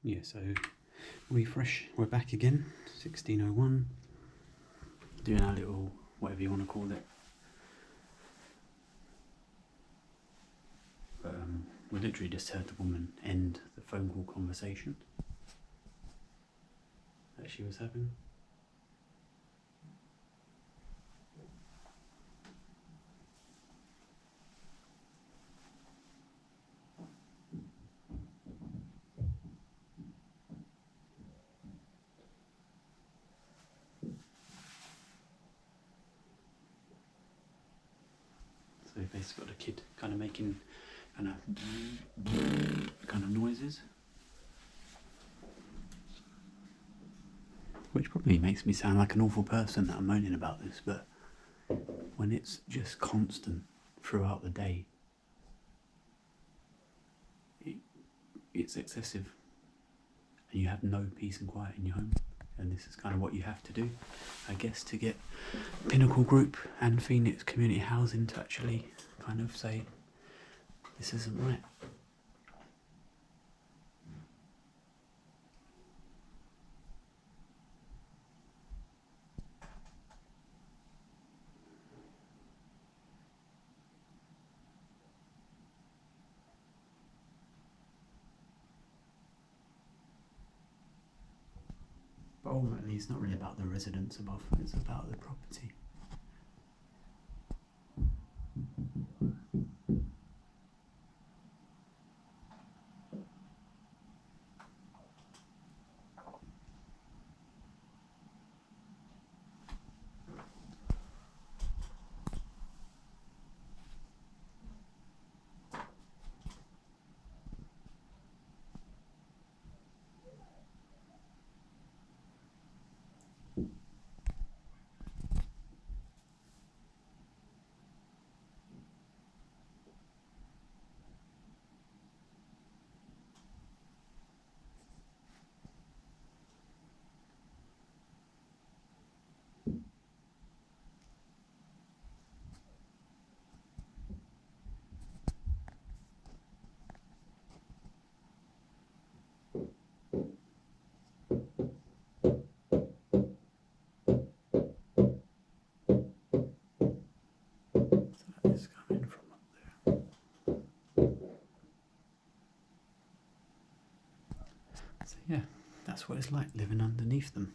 Yeah, so refresh, we're back again, 1601, doing our little, whatever you want to call it. But we literally just heard the woman end the phone call conversation that she was having. So we basically got a kid kind of making kind of noises, which probably makes me sound like an awful person that I'm moaning about this, but when it's just constant throughout the day, it's excessive and you have no peace and quiet in your home. And this is kind of what you have to do, I guess, to get Pinnacle Group and Phoenix Community Housing to actually kind of say, this isn't right. But ultimately, it's not really about the residents above, it's about the property. It's coming from up there. So yeah, that's what it's like living underneath them.